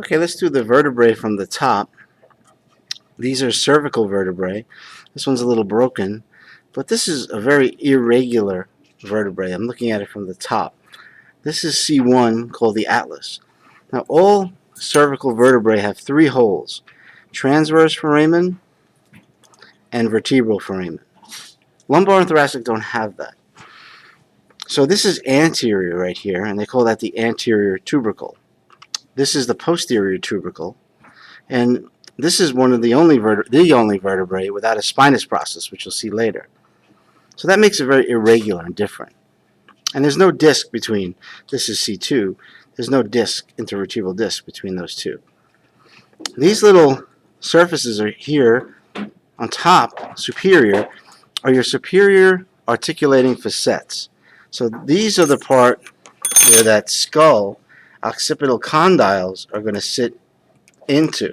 Okay, let's do the vertebrae from the top. These are cervical vertebrae. This one's a little broken, but this is a very irregular vertebrae. I'm looking at it from the top. This is C1, called the atlas. Now, all cervical vertebrae have three holes: transverse foramen and vertebral foramen. Lumbar and thoracic don't have that. So this is anterior right here, and they call that the anterior tubercle. This is the posterior tubercle, and this is one of the only vertebrae without a spinous process, which you'll see later. So that makes it very irregular and different. And there's no disc between, this is C2, there's no disc, intervertebral disc between those two. These little surfaces are here on top, superior, are your superior articulating facets. So these are the part where that skull occipital condyles are going to sit into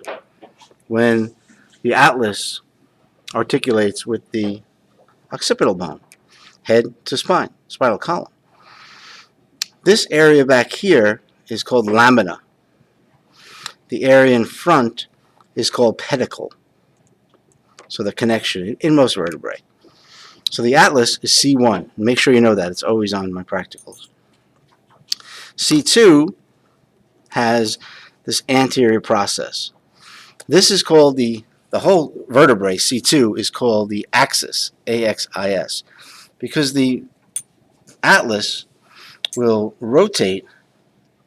when the atlas articulates with the occipital bone, head to spine, spinal column. This area back here is called lamina. The area in front is called pedicle. So the connection in most vertebrae. So the atlas is C1. Make sure you know that. It's always on my practicals. C2 has this anterior process. This is called the whole vertebrae, C2, is called the axis, A-X-I-S, because the atlas will rotate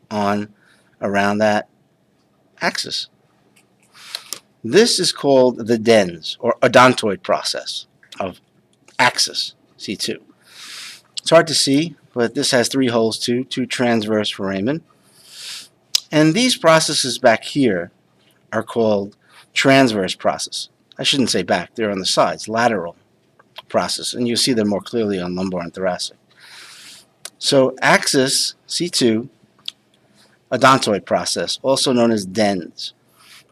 on around that axis. This is called the dens, or odontoid process of axis, C2. It's hard to see, but this has three holes too, two transverse foramen. And these processes back here are called transverse process. I shouldn't say back, they're on the sides, lateral process, and you'll see them more clearly on lumbar and thoracic. So axis, C2, odontoid process, also known as dens,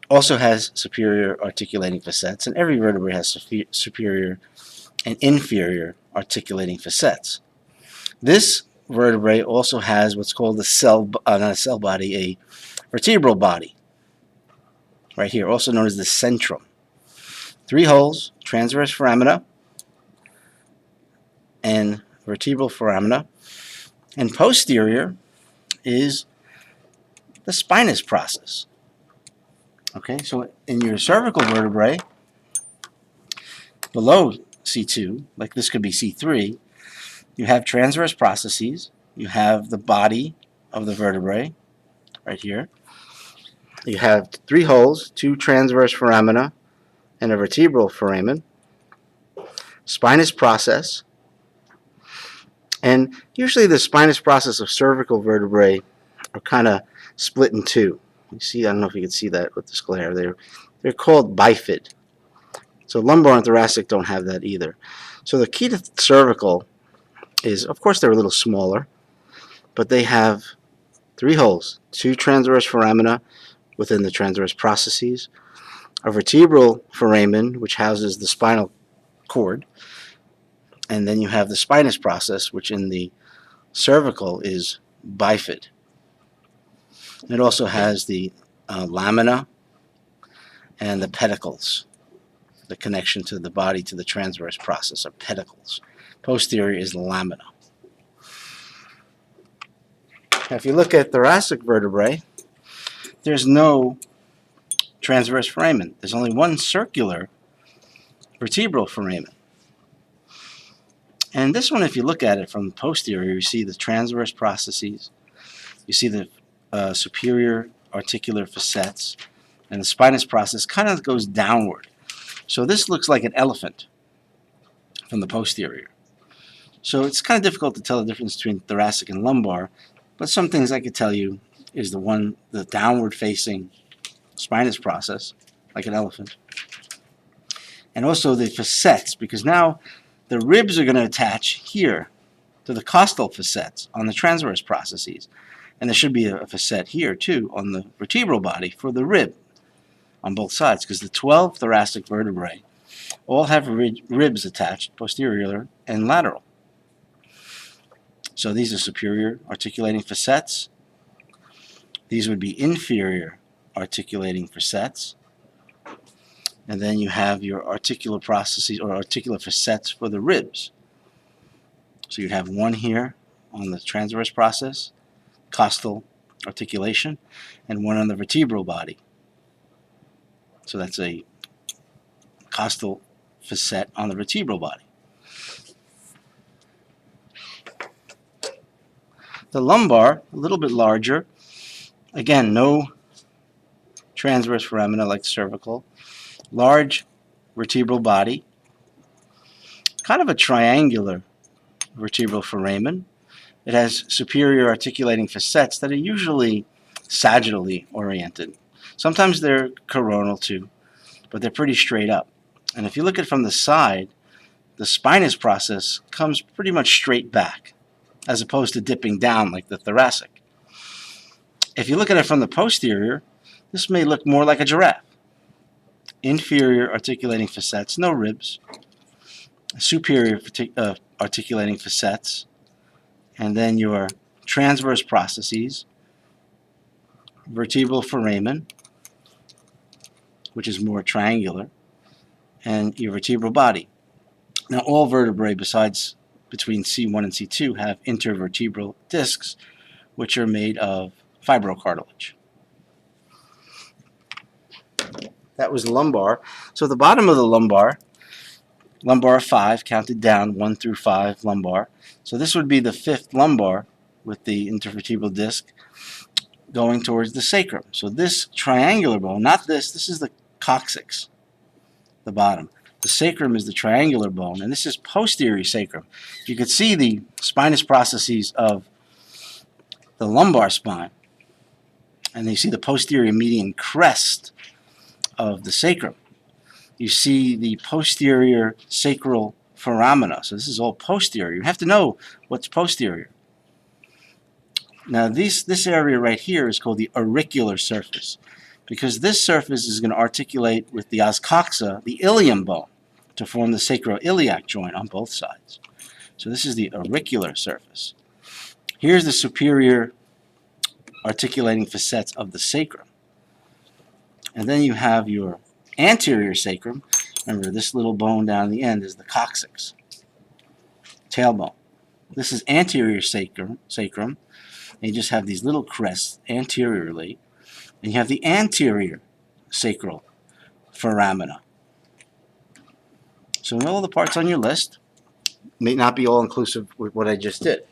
also has superior articulating facets, and every vertebrae has superior and inferior articulating facets. This vertebrae also has what's called a vertebral body, right here, also known as the centrum. Three holes, transverse foramina and vertebral foramina, and posterior is the spinous process. Okay, so in your cervical vertebrae, below C2, like this could be C3, you have transverse processes, you have the body of the vertebrae, right here. You have three holes, two transverse foramina and a vertebral foramen, spinous process, and usually the spinous process of cervical vertebrae are kind of split in two. You see, I don't know if you can see that with this glare. They're called bifid. So lumbar and thoracic don't have that either. So the key to cervical is, of course, they're a little smaller, but they have three holes, two transverse foramina within the transverse processes, a vertebral foramen, which houses the spinal cord, and then you have the spinous process, which in the cervical is bifid. It also has the lamina and the pedicles. The connection to the body to the transverse process are pedicles. Posterior is lamina. Now, if you look at thoracic vertebrae, there's no transverse foramen. There's only one circular vertebral foramen. And this one, if you look at it from the posterior, you see the transverse processes, you see the superior articular facets, and the spinous process kind of goes downward. So this looks like an elephant from the posterior. So it's kind of difficult to tell the difference between thoracic and lumbar, but some things I could tell you is the downward facing spinous process, like an elephant, and also the facets, because now the ribs are going to attach here to the costal facets on the transverse processes, and there should be a facet here too on the vertebral body for the rib on both sides, because the 12 thoracic vertebrae all have ribs attached, posterior and lateral. So these are superior articulating facets. These would be inferior articulating facets. And then you have your articular processes or articular facets for the ribs. So you'd have one here on the transverse process, costal articulation, and one on the vertebral body. So that's a costal facet on the vertebral body. The lumbar, a little bit larger. Again, no transverse foramina like cervical. Large vertebral body. Kind of a triangular vertebral foramen. It has superior articulating facets that are usually sagittally oriented. Sometimes they're coronal too, but they're pretty straight up. And if you look at it from the side, the spinous process comes pretty much straight back, as opposed to dipping down like the thoracic. If you look at it from the posterior, this may look more like a giraffe. Inferior articulating facets, no ribs. Superior articulating facets, and then your transverse processes, vertebral foramen, which is more triangular, and your vertebral body. Now, all vertebrae besides between C1 and C2 have intervertebral discs, which are made of fibrocartilage. That was lumbar. So the bottom of the lumbar 5, counted down 1 through 5 lumbar. So this would be the 5th lumbar with the intervertebral disc going towards the sacrum. So this triangular bone, not this is the coccyx, the bottom. The sacrum is the triangular bone, and this is posterior sacrum. You could see the spinous processes of the lumbar spine, and you see the posterior median crest of the sacrum. You see the posterior sacral foramina. So this is all posterior. You have to know what's posterior. Now this area right here is called the auricular surface, because this surface is going to articulate with the os coxa, the ilium bone, to form the sacroiliac joint on both sides. So this is the auricular surface. Here's the superior articulating facets of the sacrum. And then you have your anterior sacrum. Remember, this little bone down the end is the coccyx, tailbone. This is anterior sacrum, and you just have these little crests anteriorly, and you have the anterior sacral foramina. So all the parts on your list may not be all inclusive with what I just did.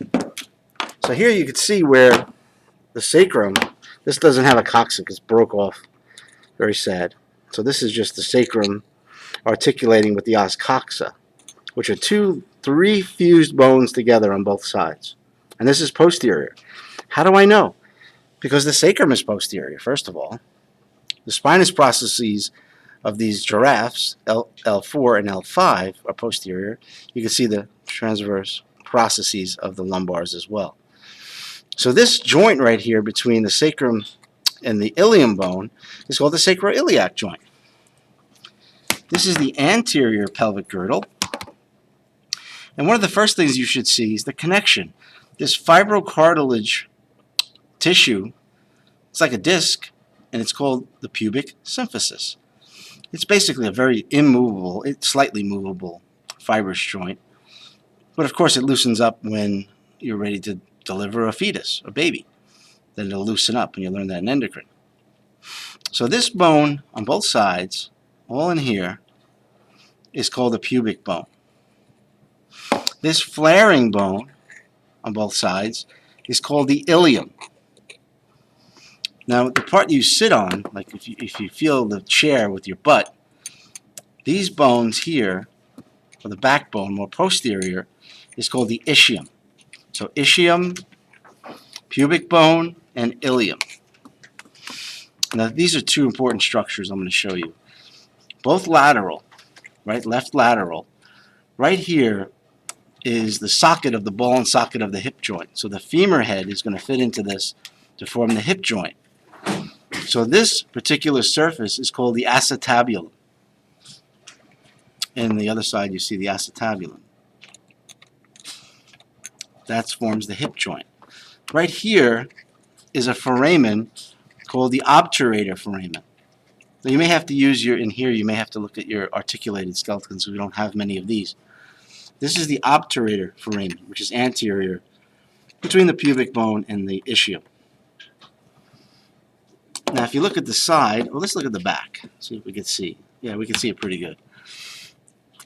So here you can see where the sacrum, this doesn't have a coccyx, it's broke off. Very sad. So this is just the sacrum articulating with the os coxa, which are 3 fused bones together on both sides. And this is posterior. How do I know? Because the sacrum is posterior, first of all. The spinous processes of these giraffes, L4 and L5, are posterior. You can see the transverse processes of the lumbars as well. So this joint right here between the sacrum and the ilium bone is called the sacroiliac joint. This is the anterior pelvic girdle. And one of the first things you should see is the connection. This fibrocartilage tissue, it's like a disc, and it's called the pubic symphysis. It's basically a very immovable, slightly movable fibrous joint. But of course it loosens up when you're ready to deliver a fetus, a baby. Then it'll loosen up, and you learn that in endocrine. So this bone on both sides, all in here, is called the pubic bone. This flaring bone on both sides is called the ilium. Now, the part you sit on, like if you feel the chair with your butt, these bones here, or the backbone, more posterior, is called the ischium. So ischium, pubic bone, and ilium. Now, these are 2 important structures I'm going to show you. Both lateral, right, left lateral. Right here is the socket of the ball and socket of the hip joint. So the femur head is going to fit into this to form the hip joint. So this particular surface is called the acetabulum. And the other side you see the acetabulum. That forms the hip joint. Right here is a foramen called the obturator foramen. So you may have to use in here you may have to look at your articulated skeletons, so we don't have many of these. This is the obturator foramen, which is anterior between the pubic bone and the ischium. Now if you look at the side, well, let's look at the back, see if we can see. Yeah, we can see it pretty good.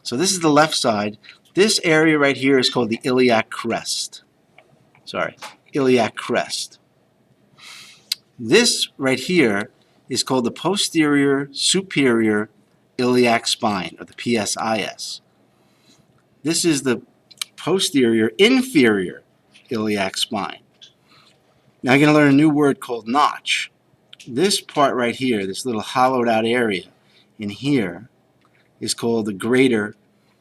So this is the left side. This area right here is called the iliac crest. Iliac crest. This right here is called the posterior superior iliac spine, or the PSIS. This is the posterior inferior iliac spine. Now you're going to learn a new word called notch. This part right here, this little hollowed out area in here, is called the greater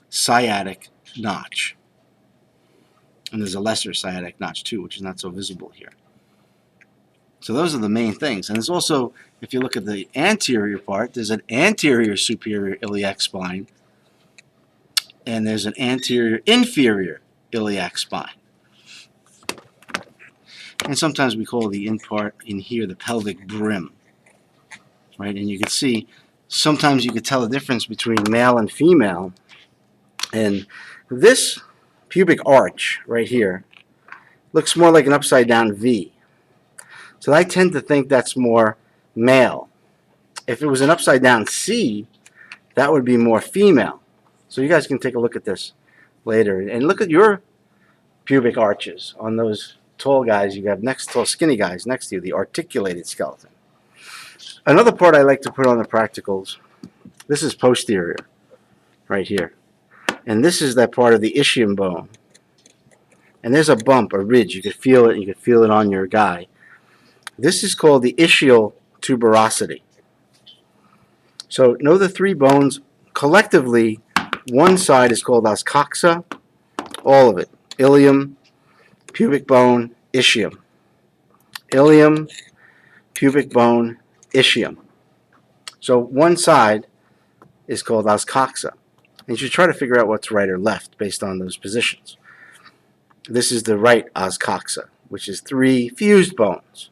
sciatic notch. And there's a lesser sciatic notch too, which is not so visible here. So those are the main things. And there's also, if you look at the anterior part, there's an anterior superior iliac spine, and there's an anterior inferior iliac spine. And sometimes we call the in part in here the pelvic brim. Right? And you can see, sometimes you can tell the difference between male and female. And this pubic arch right here looks more like an upside down V. So I tend to think that's more male. If it was an upside down C, that would be more female. So you guys can take a look at this later. And look at your pubic arches on those tall guys you have tall skinny guys next to you, the articulated skeleton. Another part I like to put on the practicals, this is posterior, right here. And this is that part of the ischium bone. And there's a bump, a ridge. You could feel it. You could feel it on your guy. This is called the ischial tuberosity. So know the three bones. Collectively, one side is called os coxa, all of it. Ilium, pubic bone, ischium. Ilium, pubic bone, ischium. So one side is called os coxa. And you should try to figure out what's right or left based on those positions. This is the right os coxa, which is three fused bones.